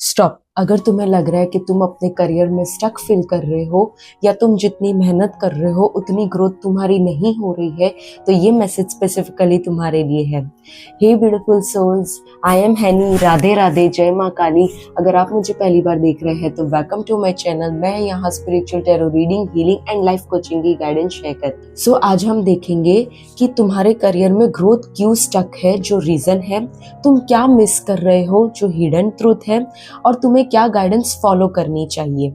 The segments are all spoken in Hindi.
स्टॉप। अगर तुम्हें लग रहा है कि तुम अपने करियर में स्टक फील कर रहे हो या तुम जितनी मेहनत कर रहे हो उतनी ग्रोथ तुम्हारी नहीं हो रही है, तो ये मैसेज स्पेसिफिकली तुम्हारे लिए है। Hey beautiful souls, I am Haney. Radhe Radhe, जय माँ काली। अगर आप मुझे पहली बार देख रहे हैं तो वेलकम टू माय चैनल। मैं यहाँ spiritual tarot reading, healing and life coaching की गाइडेंस शेयर करती हूँ। आज हम देखेंगे कि तुम्हारे करियर में ग्रोथ क्यों स्टक है, जो रीजन है, तुम क्या मिस कर रहे हो, जो हिडन ट्रूथ है, और तुम्हें क्या गाइडेंस फॉलो करनी चाहिए।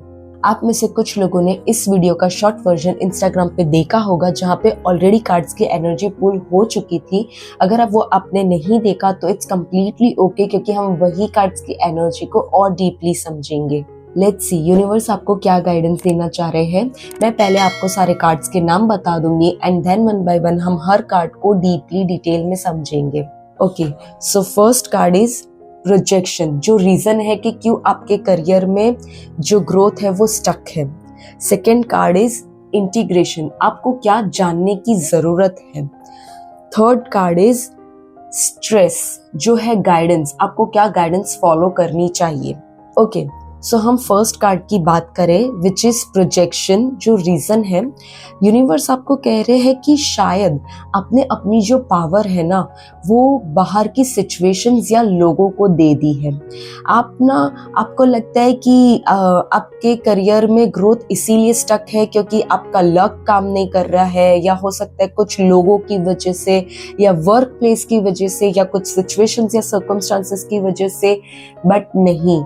आप में से कुछ लोगों ने इस वीडियो का शॉर्ट वर्जन इंस्टाग्राम पे देखा होगा, जहाँ पे ऑलरेडी कार्ड्स की एनर्जी पुल हो चुकी थी। अगर आप वो आपने नहीं देखा तो इट्स कम्प्लीटली ओके, क्योंकि हम वही कार्ड्स की एनर्जी को और डीपली समझेंगे। लेट्स सी यूनिवर्स आपको क्या गाइडेंस देना चाह रहे हैं। मैं पहले आपको सारे कार्ड्स के नाम बता दूंगी and then one by one हम हर कार्ड को डीपली डिटेल में समझेंगे। Okay, so first card is rejection, जो रीजन है कि क्यों आपके करियर में जो ग्रोथ है वो स्टक है। सेकेंड कार्ड इज इंटीग्रेशन, आपको क्या जानने की जरूरत है। थर्ड कार्ड इज स्ट्रेस, जो है गाइडेंस, आपको क्या गाइडेंस फॉलो करनी चाहिए। ओके, सो हम फर्स्ट कार्ड की बात करें विच इज प्रोजेक्शन, जो रीजन है, यूनिवर्स आपको कह रहे हैं कि शायद आपने अपनी जो पावर है ना वो बाहर की सिचुएशंस या लोगों को दे दी है। आपको लगता है कि आपके करियर में ग्रोथ इसीलिए स्टक है क्योंकि आपका लक काम नहीं कर रहा है, या हो सकता है कुछ लोगों की वजह से, या वर्क प्लेस की वजह से, या कुछ सिचुएशंस या सर्कमस्टांसेस की वजह से। बट नहीं,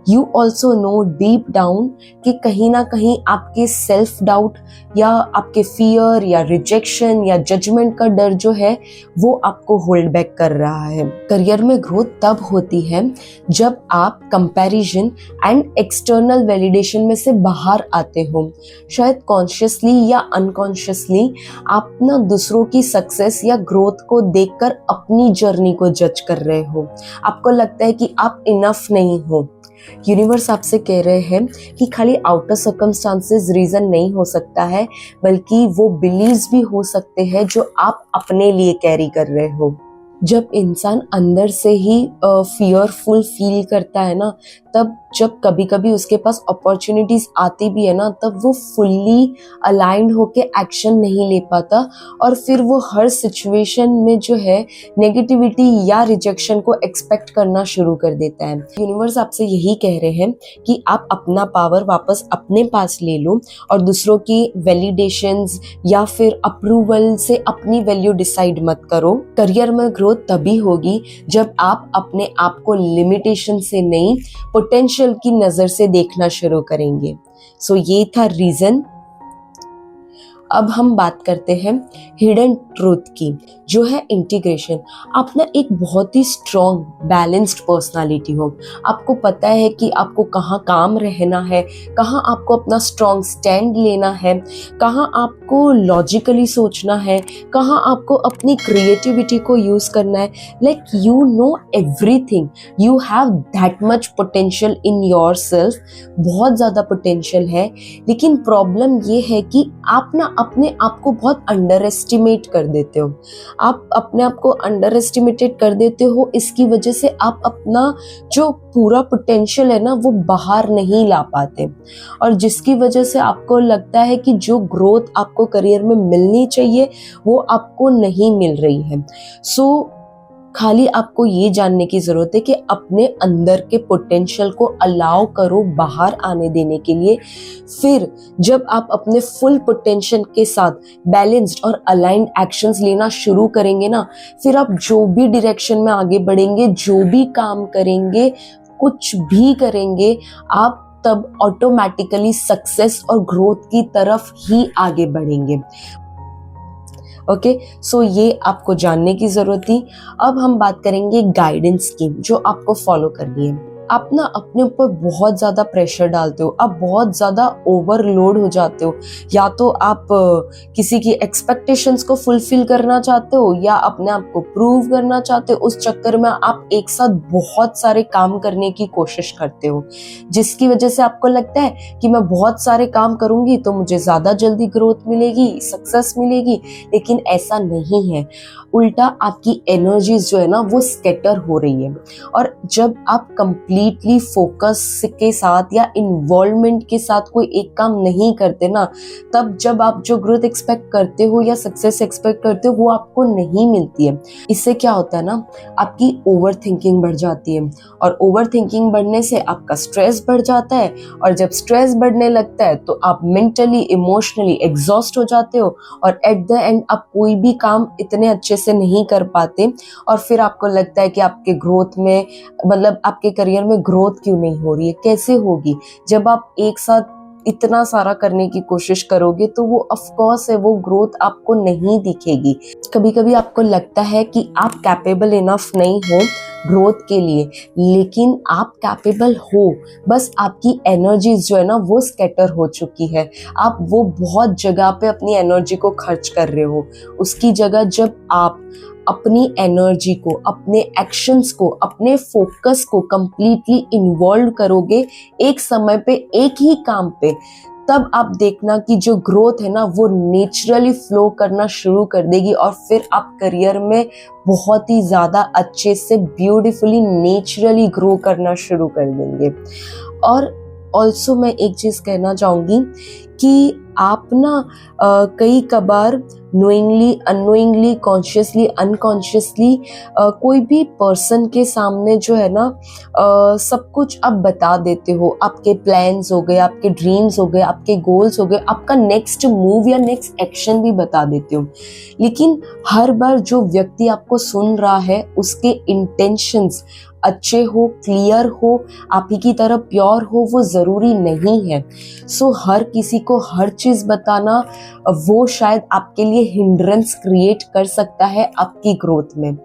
you also know deep down कि कहीं ना कहीं आपके सेल्फ डाउट या आपके फियर या रिजेक्शन या जजमेंट का डर जो है वो आपको होल्ड बैक कर रहा है। करियर में ग्रोथ तब होती है जब आप कंपैरिजन एंड एक्सटर्नल वैलिडेशन में से बाहर आते हो। शायद कॉन्शियसली या अनकॉन्शियसली आप ना दूसरों की सक्सेस या ग्रोथ को देखकर अपनी जर्नी को जज कर रहे हो। आपको लगता है कि आप इनफ नहीं हो। यूनिवर्स आपसे कह रहे हैं कि खाली आउटर सर्कमस्टांसेस रीजन नहीं हो सकता है, बल्कि वो बिलीव्स भी हो सकते हैं जो आप अपने लिए कैरी कर रहे हो। जब इंसान अंदर से ही फियरफुल फील करता है ना, तब जब कभी कभी उसके पास अपॉर्चुनिटीज आती भी है ना, तब वो फुल्ली अलाइंड होके एक्शन नहीं ले पाता, और फिर वो हर सिचुएशन में जो है नेगेटिविटी या रिजेक्शन को एक्सपेक्ट करना शुरू कर देता है। यूनिवर्स आपसे यही कह रहे हैं कि आप अपना पावर वापस अपने पास ले लो और दूसरों की वैलिडेशंस या फिर अप्रूवल से अपनी वैल्यू डिसाइड मत करो। करियर में ग्रोथ तभी होगी जब आप अपने आप को लिमिटेशन से नहीं, पोटेंशियल की नजर से देखना शुरू करेंगे। सो ये था रीजन। अब हम बात करते हैं हिडन ट्रूथ की, जो है इंटीग्रेशन। आप ना एक बहुत ही स्ट्रॉन्ग बैलेंस्ड पर्सनालिटी हो। आपको पता है कि आपको कहाँ काम रहना है, कहाँ आपको अपना स्ट्रॉन्ग स्टैंड लेना है, कहाँ आपको लॉजिकली सोचना है, कहाँ आपको अपनी क्रिएटिविटी को यूज करना है। Like you know everything, you have that much potential in your self. बहुत ज्यादा पोटेंशियल है, लेकिन प्रॉब्लम ये है कि आप ना अपने आप को बहुत अंडर एस्टिमेट कर देते हो। आप अपने आप को अंडर एस्टिमेटेड कर देते हो, इसकी वजह से आप अपना जो पूरा पोटेंशियल है ना वो बाहर नहीं ला पाते, और जिसकी वजह से आपको लगता है कि जो ग्रोथ आपको करियर में मिलनी चाहिए वो आपको नहीं मिल रही है। सो खाली आपको ये जानने की जरूरत है कि अपने अंदर के पोटेंशियल को अलाउ करो बाहर आने देने के लिए। फिर जब आप अपने फुल पोटेंशियल के साथ बैलेंस्ड और अलाइंड एक्शंस लेना शुरू करेंगे ना, फिर आप जो भी डायरेक्शन में आगे बढ़ेंगे, जो भी काम करेंगे, कुछ भी करेंगे, आप तब ऑटोमेटिकली सक्सेस और ग्रोथ की तरफ ही आगे बढ़ेंगे। ओके, सो ये आपको जानने की जरूरत थी। अब हम बात करेंगे गाइडेंस की, जो आपको फॉलो करनी है। आप ना अपने ऊपर बहुत ज्यादा प्रेशर डालते हो, आप बहुत ज्यादा ओवरलोड हो जाते हो। या तो आप किसी की एक्सपेक्टेशंस को फुलफिल करना चाहते हो, या अपने आप को प्रूव करना चाहते हो। उस चक्कर में आप एक साथ बहुत सारे काम करने की कोशिश करते हो, जिसकी वजह से आपको लगता है कि मैं बहुत सारे काम करूंगी तो मुझे ज्यादा जल्दी ग्रोथ मिलेगी, सक्सेस मिलेगी। लेकिन ऐसा नहीं है, उल्टा आपकी एनर्जीज जो है ना वो स्कैटर हो रही है। और जब आप कंप्लीट कंप्लीटली फोकस के साथ या इन्वॉल्वमेंट के साथ कोई एक काम नहीं करते ना, तब जब आप जो ग्रोथ एक्सपेक्ट करते हो या सक्सेस एक्सपेक्ट करते हो वो आपको नहीं मिलती है। इससे क्या होता है ना, आपकी ओवर थिंकिंग बढ़ जाती है, और ओवर थिंकिंग बढ़ने से आपका स्ट्रेस बढ़ जाता है, और जब स्ट्रेस बढ़ने लगता है तो आप मेंटली इमोशनली एग्जॉस्ट हो जाते हो, और एट द एंड आप कोई भी काम इतने अच्छे से नहीं कर पाते, और फिर आपको लगता है कि आपके ग्रोथ में, मतलब आपके करियर में ग्रोथ क्यों नहीं हो रही है, कैसे होगी। जब आप एक साथ इतना सारा करने की कोशिश करोगे तो वो ऑफ कोर्स है, वो ग्रोथ आपको नहीं दिखेगी। कभी कभी आपको लगता है कि आप कैपेबल इनफ नहीं हो ग्रोथ के लिए, लेकिन आप कैपेबल हो, बस आपकी एनर्जीज जो है ना वो स्कैटर हो चुकी है। आप वो बहुत जगह पे अपनी एनर्जी को खर्च कर रहे हो। उसकी जगह जब आप अपनी एनर्जी को, अपने एक्शंस को, अपने फोकस को कंप्लीटली इन्वॉल्व करोगे एक समय पे एक ही काम पे, तब आप देखना कि जो ग्रोथ है ना वो नेचुरली फ्लो करना शुरू कर देगी, और फिर आप करियर में बहुत ही ज़्यादा अच्छे से ब्यूटीफुली नेचुरली ग्रो करना शुरू कर देंगे। और ऑल्सो मैं एक चीज़ कहना चाहूँगी कि आप ना कई कबार नोइंगली, अननोइंगली, कॉन्शियसली, अनकॉन्शियसली कोई भी पर्सन के सामने जो है ना सब कुछ आप बता देते हो। आपके प्लान्स हो गए, आपके ड्रीम्स हो गए, आपके गोल्स हो गए, आपका नेक्स्ट मूव या नेक्स्ट एक्शन भी बता देते हो। लेकिन हर बार जो व्यक्ति आपको सुन रहा है उसके इंटेंशंस अच्छे हो, क्लियर हो, आप ही की तरह प्योर हो, वो ज़रूरी नहीं है। सो हर किसी को हर चीज़ बताना वो शायद आपके लिए हिंड्रेंस क्रिएट कर सकता है आपकी ग्रोथ में।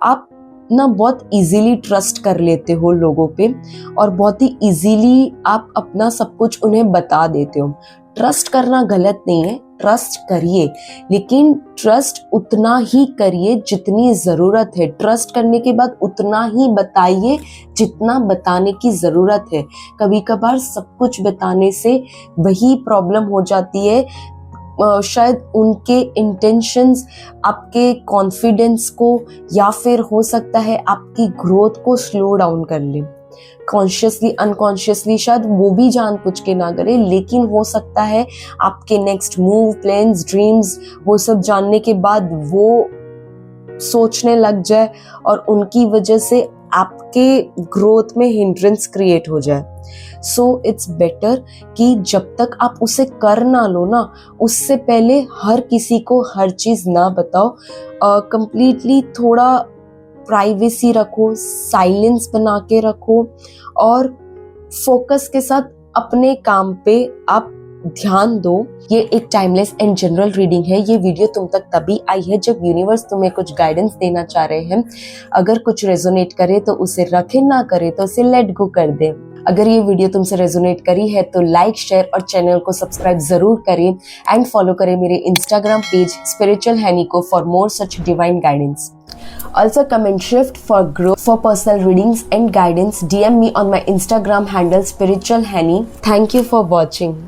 आप ना बहुत इजीली ट्रस्ट कर लेते हो लोगों पे, और बहुत ही इजीली आप अपना सब कुछ उन्हें बता देते हो। ट्रस्ट करना गलत नहीं है, ट्रस्ट करिए, लेकिन ट्रस्ट उतना ही करिए जितनी ज़रूरत है। ट्रस्ट करने के बाद उतना ही बताइए जितना बताने की ज़रूरत है। कभी कभार सब कुछ बताने से वही प्रॉब्लम हो जाती है, शायद उनके इंटेंशंस आपके कॉन्फिडेंस को या फिर हो सकता है आपकी ग्रोथ को स्लो डाउन कर ले। कॉन्शियसली, अनकॉन्शियसली शायद वो भी जानबूझ के ना करे, लेकिन हो सकता है आपके नेक्स्ट मूव, प्लान्स, ड्रीम्स, वो सब जानने के बाद वो सोचने लग जाए और उनकी वजह से आपके ग्रोथ में हिंड्रेंस क्रिएट हो जाए। सो इट्स बेटर कि जब तक आप उसे कर ना लो ना, उससे पहले हर किसी को हर चीज़ ना बताओ। कंप्लीटली थोड़ा प्राइवेसी रखो, साइलेंस बना के रखो, और फोकस के साथ अपने काम पे आप ध्यान दो। ये एक टाइमलेस एंड जनरल रीडिंग है। ये वीडियो तुम तक तभी आई है जब यूनिवर्स तुम्हें कुछ गाइडेंस देना चाह रहे हैं। अगर कुछ रेजोनेट करे तो उसे रखे, ना करे तो उसे लेट गो कर दे। अगर ये वीडियो तुमसे रेजोनेट करी है तो लाइक, शेयर और चैनल को सब्सक्राइब जरूर करें, एंड फॉलो करें मेरे इंस्टाग्राम पेज स्पिरिचुअल हैनी को for more such divine guidance. Also comment shift for growth. For personal readings and guidance, DM me on my Instagram handle spiritual Henny. Thank you for watching.